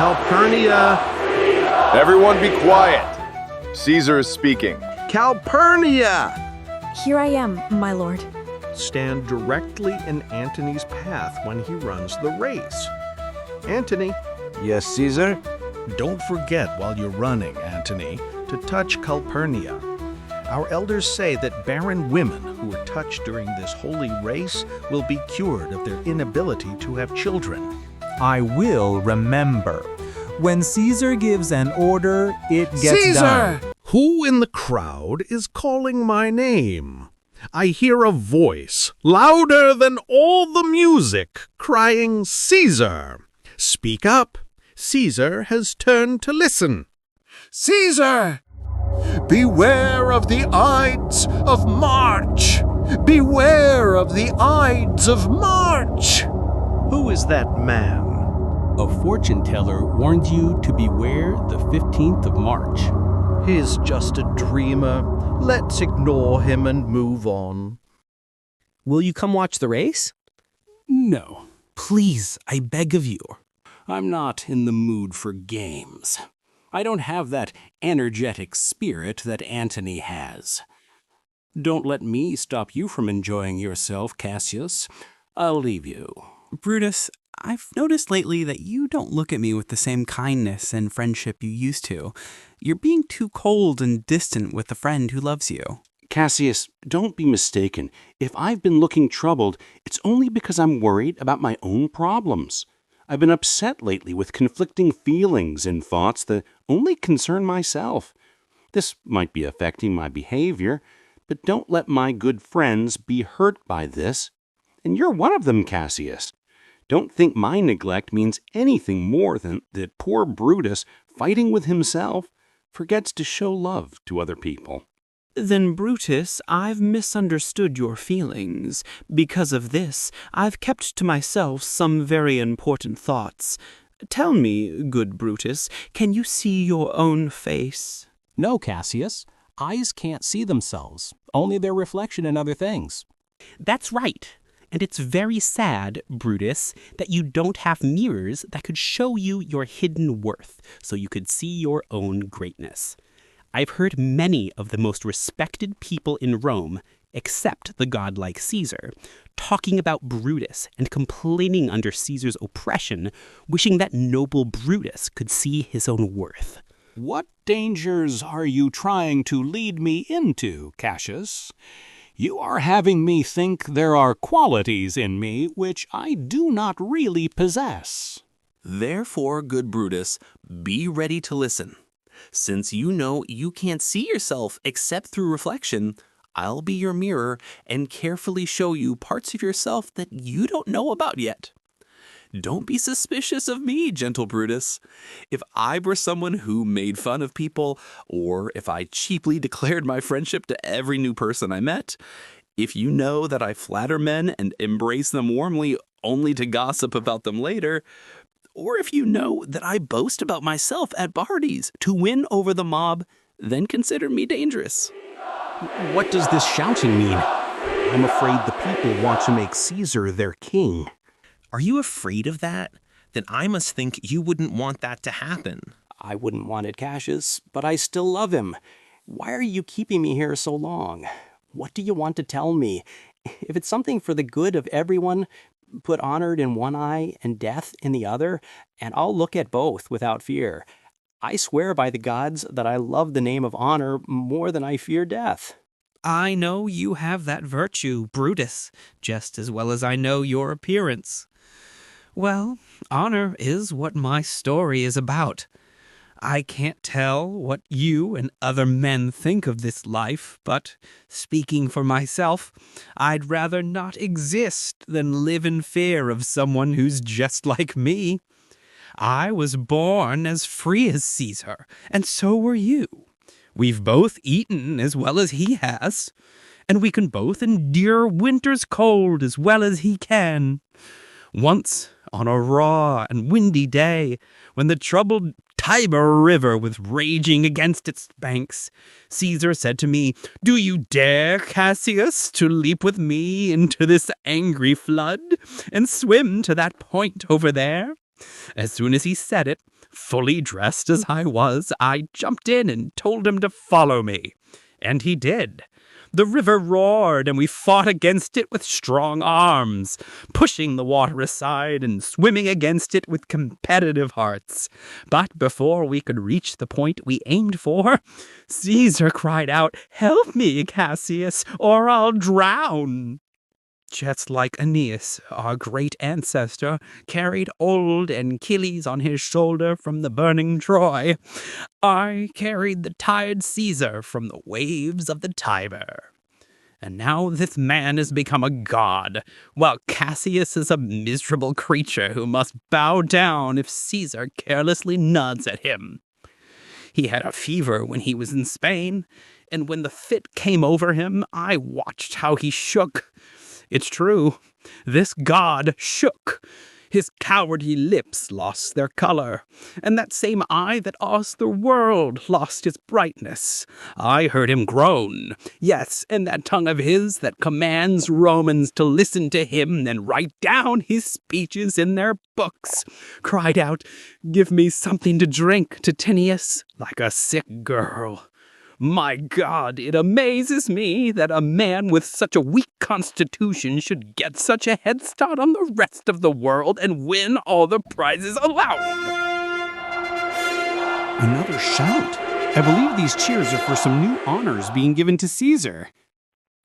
Calpurnia! Everyone be quiet. Caesar is speaking. Calpurnia! Here I am, my lord. Stand directly in Antony's path when he runs the race. Antony, Yes, Caesar? don't forget while you're running, Antony, to touch Calpurnia. Our elders say that barren women who are touched during this holy race will be cured of their inability to have children. I will remember. When Caesar gives an order, it gets done. Who in the crowd is calling my name? I hear a voice, louder than all the music, crying, Caesar! Speak up. Caesar has turned to listen. Caesar! Beware of the Ides of March! Beware of the Ides of March! Who is that man? A fortune teller warned you to beware the 15th of March. He's just a dreamer. Let's ignore him and move on. Will you come watch the race? No, Please, I beg of you. I'm not in the mood for games. I don't have that energetic spirit that Antony has. Don't let me stop you from enjoying yourself, Cassius. I'll leave you. Brutus, I've noticed lately that you don't look at me with the same kindness and friendship you used to. You're being too cold and distant with a friend who loves you. Cassius, don't be mistaken. If I've been looking troubled, it's only because I'm worried about my own problems. I've been upset lately with conflicting feelings and thoughts that only concern myself. This might be affecting my behavior, but don't let my good friends be hurt by this. And you're one of them, Cassius. Don't think my neglect means anything more than that poor Brutus, fighting with himself, forgets to show love to other people. Then, Brutus, I've misunderstood your feelings. Because of this, I've kept to myself some very important thoughts. Tell me, good Brutus, can you see your own face? No, Cassius. Eyes can't see themselves, only their reflection in other things. That's right. And it's very sad, Brutus, that you don't have mirrors that could show you your hidden worth, so you could see your own greatness. I've heard many of the most respected people in Rome, except the godlike Caesar, talking about Brutus and complaining under Caesar's oppression, wishing that noble Brutus could see his own worth. What dangers are you trying to lead me into, Cassius? You are having me think there are qualities in me which I do not really possess. Therefore, good Brutus, be ready to listen. Since you know you can't see yourself except through reflection, I'll be your mirror and carefully show you parts of yourself that you don't know about yet. Don't be suspicious of me, gentle Brutus. If I were someone who made fun of people, or if I cheaply declared my friendship to every new person I met, if you know that I flatter men and embrace them warmly only to gossip about them later, or if you know that I boast about myself at parties to win over the mob, then consider me dangerous. What does this shouting mean? I'm afraid the people want to make Caesar their king. Are you afraid of that? Then I must think you wouldn't want that to happen. I wouldn't want it, Cassius, but I still love him. Why are you keeping me here so long? What do you want to tell me? If it's something for the good of everyone, put honor in one eye and death in the other, and I'll look at both without fear. I swear by the gods that I love the name of honor more than I fear death. I know you have that virtue, Brutus, just as well as I know your appearance. Well, honor is what my story is about. I can't tell what you and other men think of this life, but speaking for myself, I'd rather not exist than live in fear of someone who's just like me. I was born as free as Caesar, and so were you. We've both eaten as well as he has, and we can both endure winter's cold as well as he can. Once, on a raw and windy day, when the troubled Tiber River was raging against its banks, Caesar said to me, "Do you dare, Cassius, to leap with me into this angry flood and swim to that point over there?" As soon as he said it, fully dressed as I was, I jumped in and told him to follow me. And he did. The river roared, and we fought against it with strong arms, pushing the water aside and swimming against it with competitive hearts. But before we could reach the point we aimed for, Caesar cried out, "Help me, Cassius, or I'll drown!" Just like Aeneas, our great ancestor, carried old Achilles on his shoulder from the burning Troy, I carried the tired Caesar from the waves of the Tiber. And now this man has become a god, while Cassius is a miserable creature who must bow down if Caesar carelessly nods at him. He had a fever when he was in Spain, and when the fit came over him, I watched how he shook. It's true, this god shook. His cowardly lips lost their color, and that same eye that awes the world lost its brightness. I heard him groan. Yes, and that tongue of his that commands Romans to listen to him and write down his speeches in their books, cried out, "Give me something to drink, Titinius," like a sick girl. My God, it amazes me that a man with such a weak constitution should get such a head start on the rest of the world and win all the prizes allowed. Another shout. I believe these cheers are for some new honors being given to Caesar.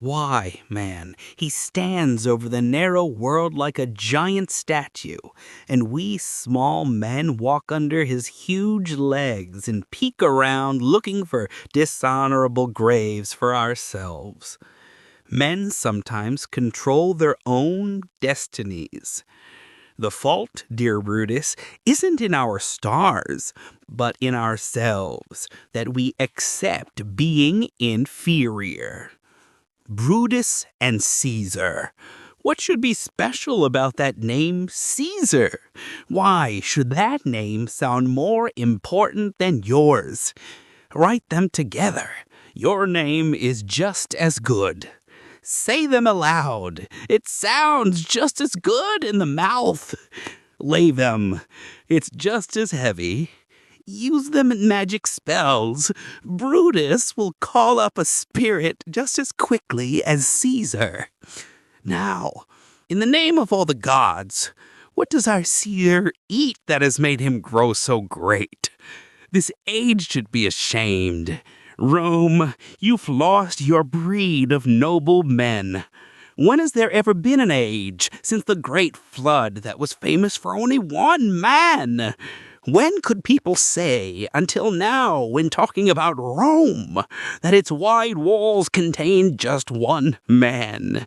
Why, man, he stands over the narrow world like a giant statue, and we small men walk under his huge legs and peek around looking for dishonorable graves for ourselves. Men sometimes control their own destinies. The fault, dear Brutus, isn't in our stars, but in ourselves, that we accept being inferior. Brutus and Caesar. What should be special about that name, Caesar? Why should that name sound more important than yours? Write them together. Your name is just as good. Say them aloud. It sounds just as good in the mouth. Lay them. It's just as heavy. Use them in magic spells. Brutus will call up a spirit just as quickly as Caesar. Now, in the name of all the gods, what does our Caesar eat that has made him grow so great? This age should be ashamed. Rome, you've lost your breed of noble men. When has there ever been an age since the great flood that was famous for only one man? When could people say, until now, when talking about Rome, that its wide walls contained just one man?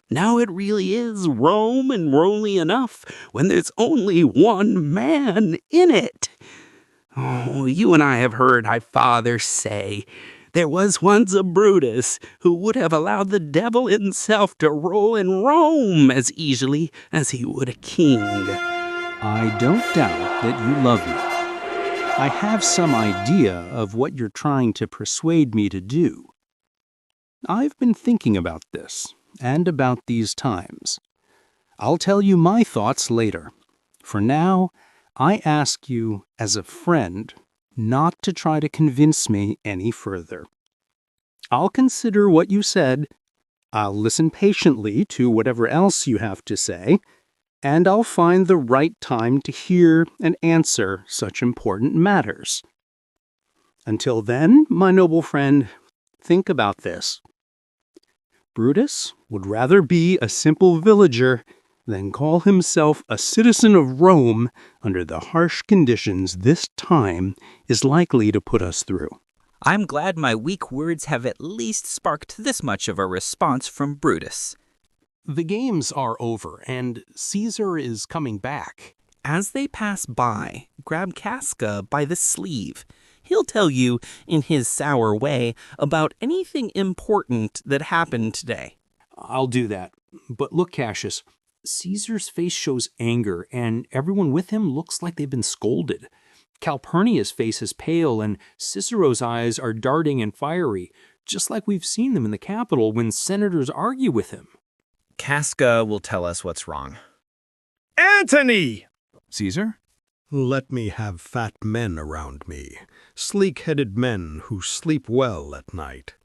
Now it really is Rome, and Romely enough when there's only one man in it. Oh, you and I have heard our father say, there was once a Brutus who would have allowed the devil himself to rule in Rome as easily as he would a king. I don't doubt that you love me. I have some idea of what you're trying to persuade me to do. I've been thinking about this, and about these times. I'll tell you my thoughts later. For now, I ask you, as a friend, not to try to convince me any further. I'll consider what you said, I'll listen patiently to whatever else you have to say, and I'll find the right time to hear and answer such important matters. Until then, my noble friend, think about this. Brutus would rather be a simple villager than call himself a citizen of Rome under the harsh conditions this time is likely to put us through. I'm glad my weak words have at least sparked this much of a response from Brutus. The games are over, and Caesar is coming back. As they pass by, grab Casca by the sleeve. He'll tell you, in his sour way, about anything important that happened today. I'll do that. But look, Cassius, Caesar's face shows anger, and everyone with him looks like they've been scolded. Calpurnia's face is pale, and Cicero's eyes are darting and fiery, just like we've seen them in the Capitol when senators argue with him. Casca will tell us what's wrong. Antony! Caesar? Let me have fat men around me, sleek-headed men who sleep well at night.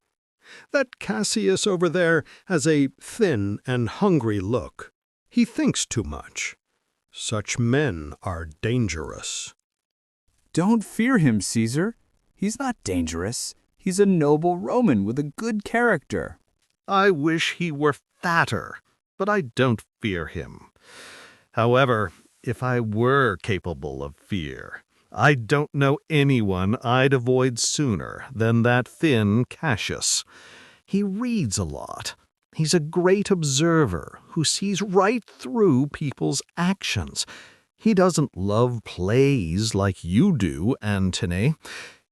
That Cassius over there has a thin and hungry look. He thinks too much. Such men are dangerous. Don't fear him, Caesar. He's not dangerous. He's a noble Roman with a good character. I wish he were fatter, but I don't fear him. However, if I were capable of fear, I don't know anyone I'd avoid sooner than that thin Cassius. He reads a lot. He's a great observer who sees right through people's actions. He doesn't love plays like you do, Antony.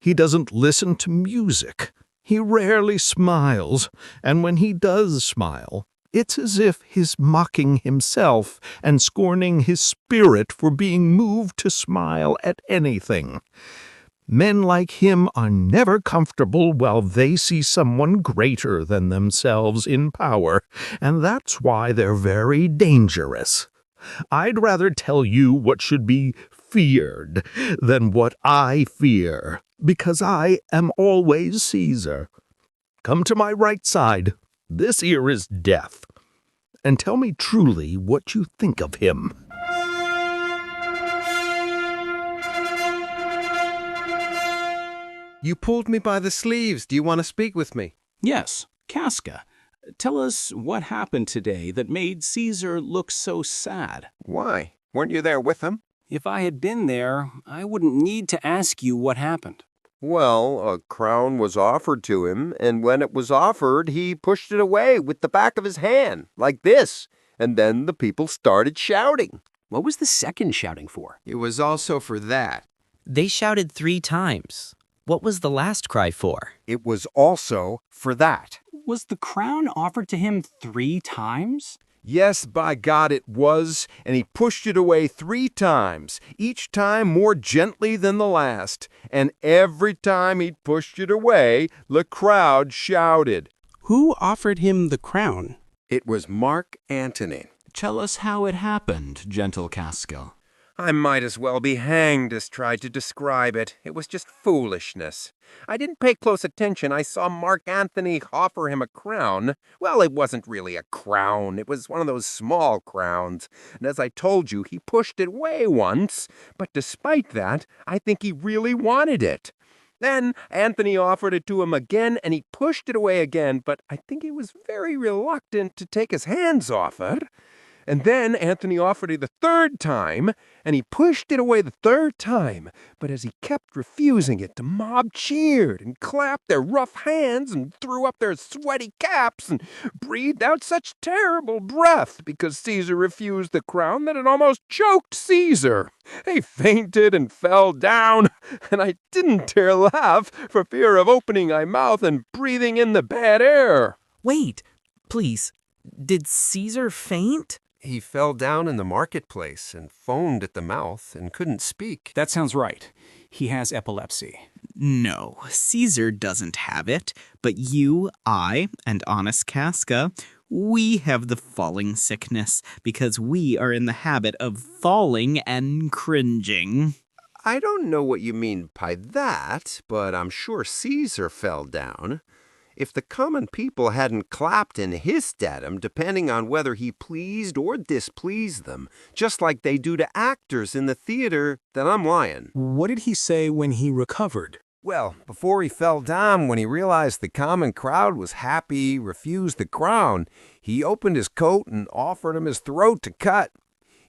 He doesn't listen to music. He rarely smiles, and when he does smile, it's as if he's mocking himself and scorning his spirit for being moved to smile at anything. Men like him are never comfortable while they see someone greater than themselves in power, and that's why they're very dangerous. I'd rather tell you what should be feared than what I fear, because I am always Caesar. Come to my right side. This here is death. And tell me truly what you think of him. You pulled me by the sleeves. Do you want to speak with me? Yes, Casca. Tell us what happened today that made Caesar look so sad. Why? Weren't you there with him? If I had been there, I wouldn't need to ask you what happened. Well, a crown was offered to him, and when it was offered, he pushed it away with the back of his hand, like this, and then the people started shouting. What was the second shouting for? It was also for that. They shouted 3 times. What was the last cry for? It was also for that. Was the crown offered to him 3 times? Yes, by God, it was, and he pushed it away 3 times, each time more gently than the last, and every time he pushed it away, the crowd shouted. Who offered him the crown? It was Mark Antony. Tell us how it happened, gentle Casca. I might as well be hanged as try to describe it. It was just foolishness. I didn't pay close attention. I saw Mark Antony offer him a crown. Well, it wasn't really a crown. It was one of those small crowns. And as I told you, he pushed it away once. But despite that, I think he really wanted it. Then Antony offered it to him again, and he pushed it away again. But I think he was very reluctant to take his hands off it. And then Antony offered it the 3rd time, and he pushed it away the 3rd time. But as he kept refusing it, the mob cheered and clapped their rough hands and threw up their sweaty caps and breathed out such terrible breath because Caesar refused the crown that it almost choked Caesar. He fainted and fell down, and I didn't dare laugh for fear of opening my mouth and breathing in the bad air. Wait, please, did Caesar faint? He fell down in the marketplace and foamed at the mouth and couldn't speak. That sounds right. He has epilepsy. No, Caesar doesn't have it, but you, I, and honest Casca, we have the falling sickness because we are in the habit of falling and cringing. I don't know what you mean by that, but I'm sure Caesar fell down. If the common people hadn't clapped and hissed at him, depending on whether he pleased or displeased them, just like they do to actors in the theater, then I'm lying. What did he say when he recovered? Well, before he fell down, when he realized the common crowd was happy, refused the crown, he opened his coat and offered him his throat to cut.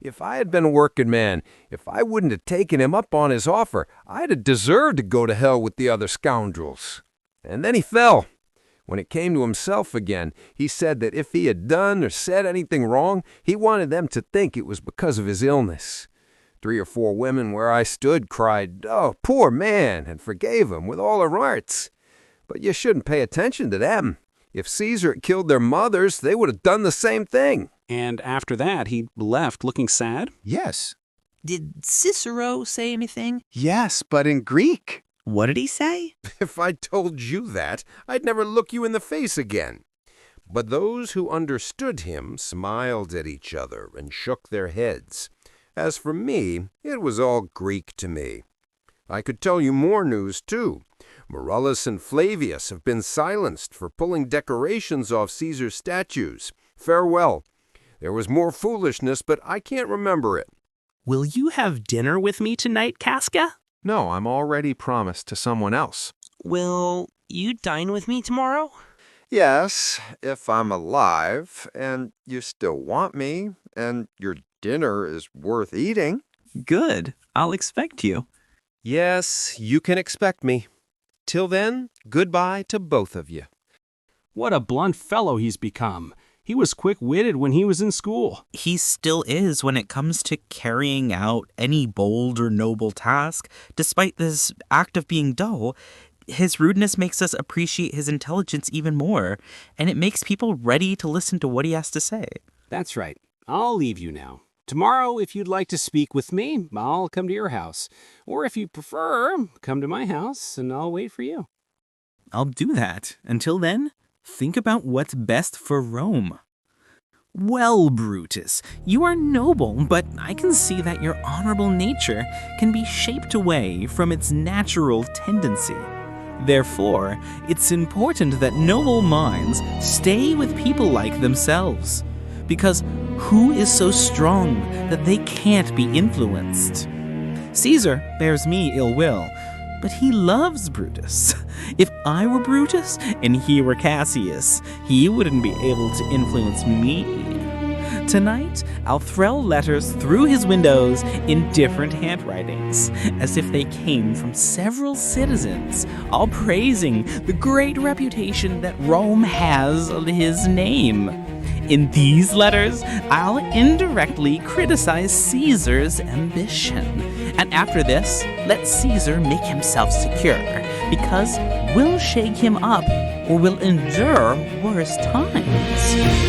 If I had been a working man, if I wouldn't have taken him up on his offer, I'd have deserved to go to hell with the other scoundrels. And then he fell. When it came to himself again, he said that if he had done or said anything wrong, he wanted them to think it was because of his illness. 3 or 4 women where I stood cried, "Oh, poor man," and forgave him with all their hearts. But you shouldn't pay attention to them. If Caesar had killed their mothers, they would have done the same thing. And after that, he left looking sad? Yes. Did Cicero say anything? Yes, but in Greek. What did he say? If I told you that, I'd never look you in the face again. But those who understood him smiled at each other and shook their heads. As for me, it was all Greek to me. I could tell you more news, too. Morellus and Flavius have been silenced for pulling decorations off Caesar's statues. Farewell. There was more foolishness, but I can't remember it. Will you have dinner with me tonight, Casca? No, I'm already promised to someone else. Will you dine with me tomorrow? Yes, if I'm alive, and you still want me, and your dinner is worth eating. Good. I'll expect you. Yes, you can expect me. Till then, goodbye to both of you. What a blunt fellow he's become. He was quick-witted when he was in school. He still is when it comes to carrying out any bold or noble task. Despite this act of being dull, his rudeness makes us appreciate his intelligence even more, and it makes people ready to listen to what he has to say. That's right. I'll leave you now. Tomorrow, if you'd like to speak with me, I'll come to your house. Or if you prefer, come to my house and I'll wait for you. I'll do that. Until then, think about what's best for Rome. Well, Brutus, you are noble, but I can see that your honorable nature can be shaped away from its natural tendency. Therefore, it's important that noble minds stay with people like themselves. Because who is so strong that they can't be influenced? Caesar bears me ill will, but he loves Brutus. If I were Brutus and he were Cassius, he wouldn't be able to influence me. Tonight, I'll throw letters through his windows in different handwritings, as if they came from several citizens, all praising the great reputation that Rome has of his name. In these letters, I'll indirectly criticize Caesar's ambition. And after this, let Caesar make himself secure, because we'll shake him up or we'll endure worse times.